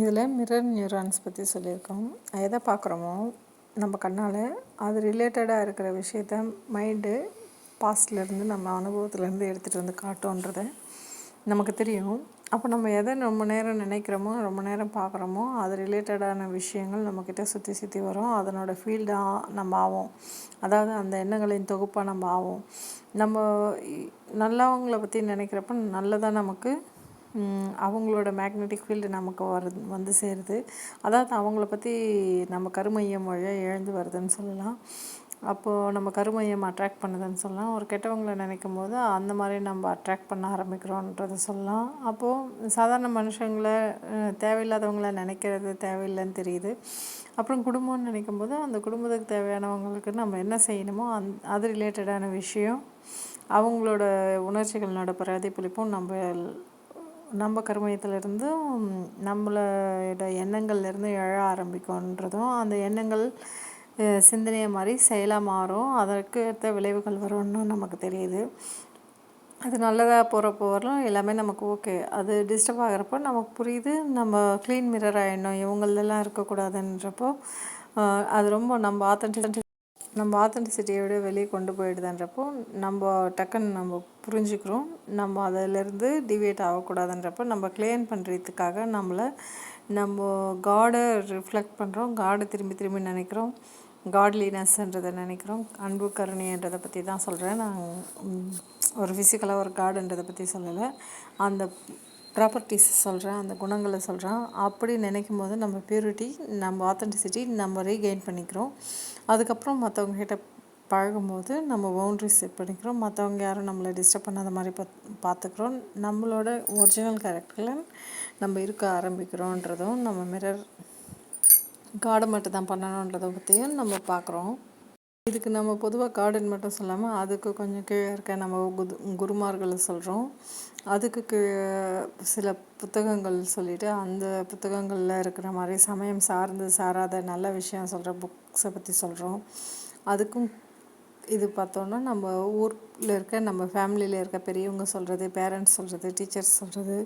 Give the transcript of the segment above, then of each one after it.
இதில் mirror neurons பற்றி சொல்லியிருக்கோம். எதை பார்க்குறோமோ நம்ம கண்ணால் அது ரிலேட்டடாக இருக்கிற விஷயத்த மைண்டு பாஸ்ட்லேருந்து நம்ம அனுபவத்துலேருந்து எடுத்துகிட்டு வந்து காட்டுன்றதை நமக்கு தெரியும். அப்போ நம்ம எதை ரொம்ப நேரம் நினைக்கிறோமோ ரொம்ப நேரம் பார்க்குறோமோ அது ரிலேட்டடான விஷயங்கள் நம்மக்கிட்ட சுற்றி சுற்றி வரும். அதனோட ஃபீல்டாக நம்ம ஆவோம். அதாவது அந்த எண்ணங்களின் தொகுப்பாக நம்ம ஆவோம். நம்ம நல்லவங்களை பற்றி நினைக்கிறப்ப நல்லதாக நமக்கு அவங்களோட மேக்னெட்டிக் ஃபீல்டு நமக்கு வந்து சேருது. அதாவது அவங்கள பற்றி நம்ம கருமையம் வழியாக எழுந்து வருதுன்னு சொல்லலாம். அப்போது நம்ம கருமையம் அட்ராக்ட் பண்ணுதுன்னு சொல்லலாம். ஒரு கெட்டவங்களை நினைக்கும் போது அந்த மாதிரி நம்ம அட்ராக்ட் பண்ண ஆரம்பிக்கிறோன்றதை சொல்லலாம். அப்போது சாதாரண மனுஷங்களை தேவையில்லாதவங்கள நினைக்கிறது தேவையில்லைன்னு தெரியுது. அப்புறம் குடும்பம்னு நினைக்கும் போது அந்த குடும்பத்துக்கு தேவையானவங்களுக்கு நம்ம என்ன செய்யணுமோ அது ரிலேட்டடான விஷயம் அவங்களோட உணர்ச்சிகளோட பிரதிபலிப்பும் நம்ம கருமையத்திலேருந்தும் நம்மளோட எண்ணங்கள்லேருந்து எழ ஆரம்பிக்கும்ன்றதும் அந்த எண்ணங்கள் சிந்தனையை மாதிரி செயலாக மாறும். அதற்கு ஏற்ற விளைவுகள் வரும்னு நமக்கு தெரியுது. அது நல்லதாக போகிறப்போ வரலாம் எல்லாமே நமக்கு ஓகே. அது டிஸ்டர்ப் ஆகிறப்போ நமக்கு புரியுது நம்ம க்ளீன் மிரர் ஆகிடணும் இவங்களெல்லாம் இருக்கக்கூடாதுன்றப்போ அது ரொம்ப நம்ம ஆத்தென்டிசிட்டியோட வெளியே கொண்டு போயிடுதுன்றப்போ நம்ம டக்குன்னு நம்ம புரிஞ்சுக்கிறோம். நம்ம அதிலேருந்து டிவியேட் ஆகக்கூடாதுன்றப்போ நம்ம கிளியர் பண்ணுறதுக்காக நம்ம காடை ரிஃப்ளெக்ட் பண்ணுறோம். காடை திரும்பி திரும்பி நினைக்கிறோம். காட்லினஸ்ன்றதை நினைக்கிறோம். அன்பு கருணைன்றதை பற்றி தான் சொல்கிறேன். நான் ஒரு ஃபிசிக்கலாக ஒரு காடுன்றதை பற்றி சொல்லலை. அந்த ப்ராப்பர்ட்டிஸ் சொல்கிறேன், அந்த குணங்களை சொல்கிறேன். அப்படி நினைக்கும் போது நம்ம பியூரிட்டி நம்ம ஆத்தென்டிசிட்டி நம்ம ரீகெயின் பண்ணிக்கிறோம். அதுக்கப்புறம் மற்றவங்ககிட்ட பழகும்போது நம்ம பவுண்ட்ரிஸ் செட் பண்ணிக்கிறோம். மற்றவங்க யாரும் நம்மளை டிஸ்டர்ப் பண்ணாத மாதிரி பார்த்துக்கிறோம். நம்மளோட ஒரிஜினல் கேரக்டரில் நம்ம இருக்க ஆரம்பிக்கிறோன்றதும் நம்ம மிரர் காடை மட்டும் தான் பண்ணணுன்றதை பற்றியும் நம்ம பார்க்குறோம். இதுக்கு நம்ம பொதுவாக கார்டன் மட்டும் சொல்லாமல் அதுக்கு கொஞ்சம் கீழே இருக்க நம்ம குருமார்களை சொல்கிறோம். அதுக்கு கீழே சில புத்தகங்கள் சொல்லிவிட்டு அந்த புத்தகங்களில் இருக்கிற மாதிரி சமயம் சாராத நல்ல விஷயம் சொல்கிற புக்ஸை பற்றி சொல்கிறோம். அதுக்கும் இது பார்த்தோன்னா நம்ம ஊரில் இருக்க நம்ம ஃபேமிலியில் இருக்க பெரியவங்க சொல்கிறது, பேரண்ட்ஸ் சொல்கிறது, டீச்சர்ஸ் சொல்கிறது,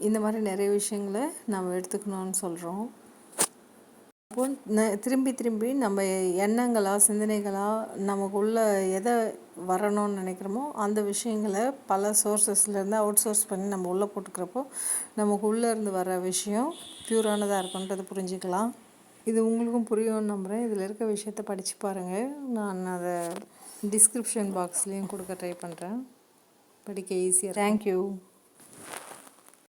இந்த மாதிரி நிறைய விஷயங்களை நம்ம எடுத்துக்கணும்னு சொல்கிறோம். திரும்பி திரும்பி நம்ம எண்ணங்களாக சிந்தனைகளாக நமக்குள்ளே எதை வரணும்னு நினைக்கிறோமோ அந்த விஷயங்களை பல சோர்ஸஸ்லேருந்து அவுட் சோர்ஸ் பண்ணி நம்ம உள்ளே போட்டுக்கிறப்போ நமக்கு உள்ளே இருந்து வர விஷயம் ப்யூரானதாக இருக்குன்றது புரிஞ்சுக்கலாம். இது உங்களுக்கும் புரியும்னு நம்புகிறேன். இதில் இருக்க விஷயத்த படித்து பாருங்கள். நான் அதை டிஸ்கிரிப்ஷன் பாக்ஸ்லேயும் கொடுக்க ட்ரை பண்ணுறேன். படிக்க ஈஸியாக. தேங்க்யூ.